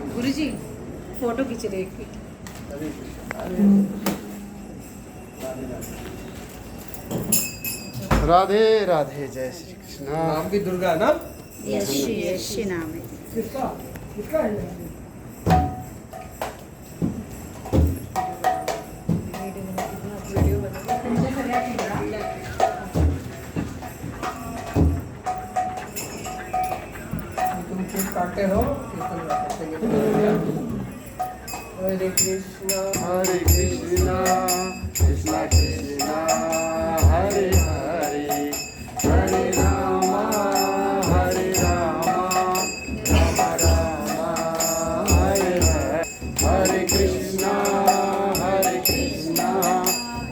गुरुजी photo खींच रहे एक राधे राधे, जय श्री कृष्ण। नाम भी दुर्गा ना? यशी नाम है। किसका किसका है? तुम केक काटते हो? हरे कृष्णा कृष्णा कृष्णा कृष्णा हरे हरे, हरे रामा राम राम हरे हरे, हरे कृष्णा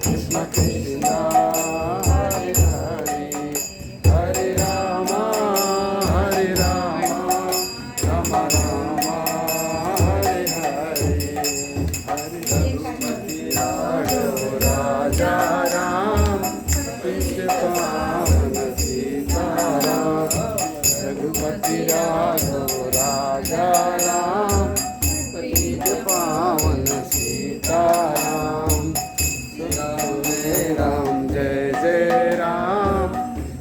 कृष्णा कृष्णा हरे हरे, हरे राम राम राम हरे हरे, हरे रघुपति राघव राजा राम, कृष्ण पावन सीताराम, रघुपति राघव राजा राम, कृष्ण पावन सीताराम। राम जय जय राम,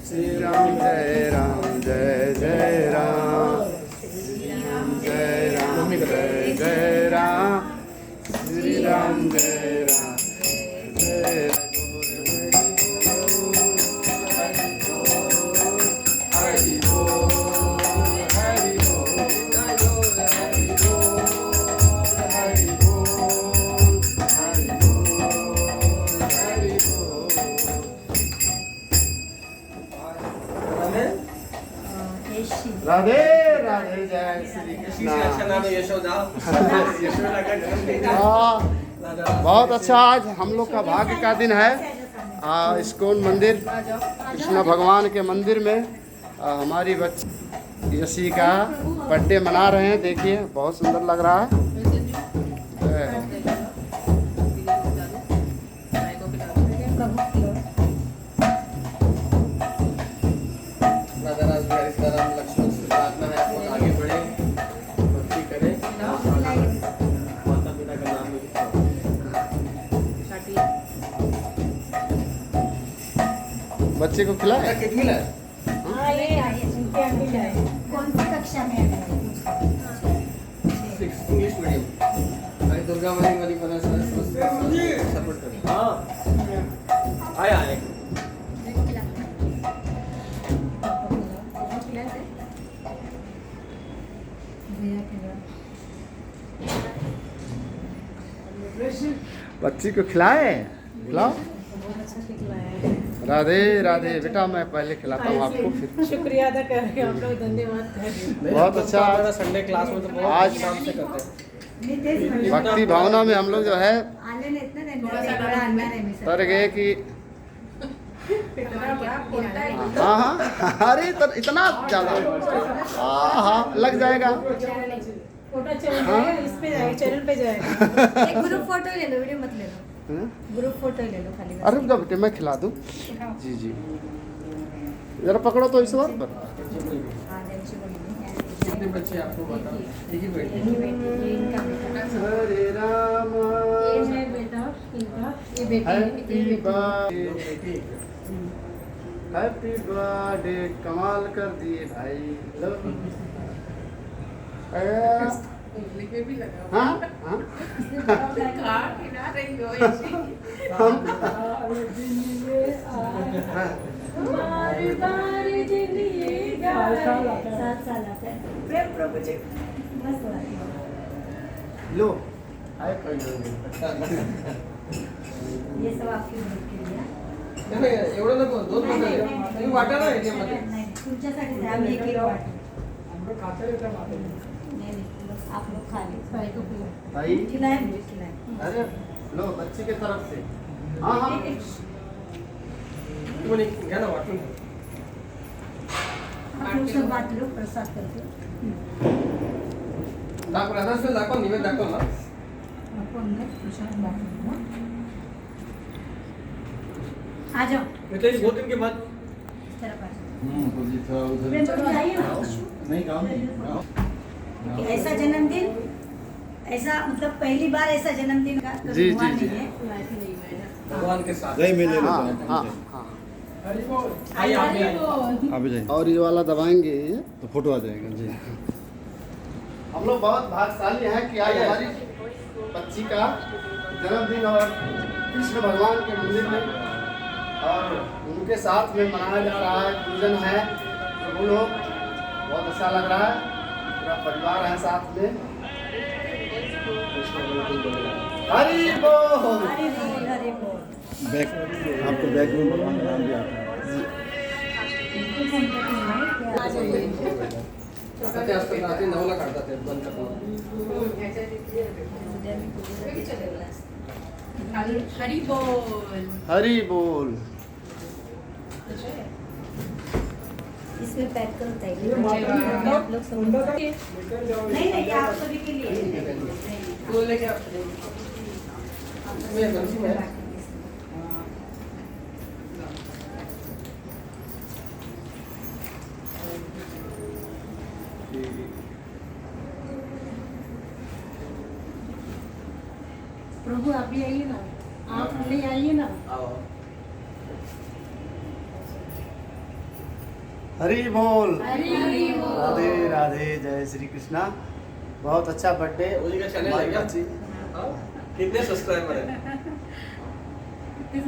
श्री राम जय राम, जय जय राम, श्री राम जय राम, जय जय राम, श्री राम जय राम, जय हरि बोल, हरि बोल, हरि बोल, हरि बोल, हरि बोल, हरि बोल। राधे राधे, जय श्री कृष्ण। अच्छा नाम है यशोदा। यशोदा का जन्म दिन है। बहुत अच्छा, आज हम लोग का भाग्य का दिन है। इस्कॉन मंदिर कृष्ण भगवान के मंदिर में हमारी बच्ची यशी का बर्थडे मना रहे हैं। देखिए बहुत सुंदर लग रहा है। राधा रास सीताराम लक्ष्मण से प्रार्थना है, आप आगे बढ़े, भक्ति करें, माता पिता का नाम भी लिखो। बच्चे को खिलाए। केक मिला है? कौन सी कक्षा में है? 6 इंग्लिश मीडियम। अरे दुर्गा माई वाली बना सपोर्ट करें। हाँ आया है। बच्ची को खिलाए, खिलाओ। राधे राधे बेटा, मैं पहले खिलाता हूँ आपको, फिर शुक्रिया अदा कर रहे हैं हम लोग, धन्यवाद कर रहे हैं। बहुत अच्छा। संडे क्लास में तो बहुत आज काम से करते हैं। भक्ति भावना में हम लोग जो है तर गए कि हाँ हाँ, अरे इतना ज़्यादा हाँ लग जाएगा। फोटो चल जाएगा, इस पे जाएगा, चैनल पे जाएगा। एक ग्रुप फोटो ले लो, वीडियो मत ले लो। ग्रुप फोटो ले लो खाली। अरे रुक जाओ बेटे, मैं खिला दूँ। जी जी, जरा पकड़ो तो इस बात पर। कितने बच्चे आपको बताओ? एक ही बेटे। हरे राम, ये है बेटा इनका, ये बेटी है, हैप्पी ये बेटी। Birthday, happy birthday. कमाल कर दिए भाई। लो। हाँ हाँ बारी बारी दिन ये गाए। 7 साल आता है। प्रेम प्रभु जी मस्त बात है। लो आए कोई नहीं। ये सब आपकी मदद के लिए। नाही, एवढं नको, 2 बंडल आहे. तुम्ही वाटा ना याच्यामध्ये. नाही तुमच्यासाठी आम्ही एक एक वाटू. नहीं आप लोग खा लो। भाई को खिलाओ। भाई खिलाए मुझे खिलाए। अरे लो बच्ची के तरफ से। हाँ हाँ तुम्ही घ्या ना वाटून. आप लोग सब बांट लो प्रसाद करके। दाखव, राधास्वामी दाखव, निवेद दाखव ना. आपको अंदर प्रसाद बांट लो। आ जाओ नहीं तो इस 2 दिन के बाद इस तरफ आ जाओ। तो जी थोड़ा उधर प्रेम प्रभु जाइए ना। नहीं गाँव नहीं ऐसा जन्मदिन ऐसा मतलब पहली बार ऐसा जन्मदिन का कभी जी, हुआ जी, जी। नहीं है। भगवान के साथ नहीं मिले हाँ हाँ हाँ आइए आप भी आइए। आप जाइए और ये वाला दबाएंगे तो फोटो आ जाएगा जी। हम लोग बहुत भाग्यशाली हैं कि आज हमारी बच्ची का जन्मदिन और कृष्ण भगवान के मंदिर में और उनके साथ में मनाया जा रहा है, पूजन है। तो वो लोग बहुत अच्छा लग रहा है, पूरा परिवार है साथ में। हरि बोल। हरि बोल हरि बोल। बैक आपको बैक में भगवान का नाम भी आता है। ते असतात रात्री 9ला काढतात ते बंद करून. हरी बोल. हरि बोल। इसमें पैक करो ताई। आप लोग सब नहीं नहीं, आप सभी के लिए। बोलले क्या मैं गलती है. प्रभु आप भी आइए ना, आप ले आइए ना. आओ. हरि बोल। हरि बोल. राधे राधे, जय श्री कृष्णा। बहुत अच्छा बर्थडे। उसी का चैनल है क्या? हाँ? कितने सब्सक्राइबर है?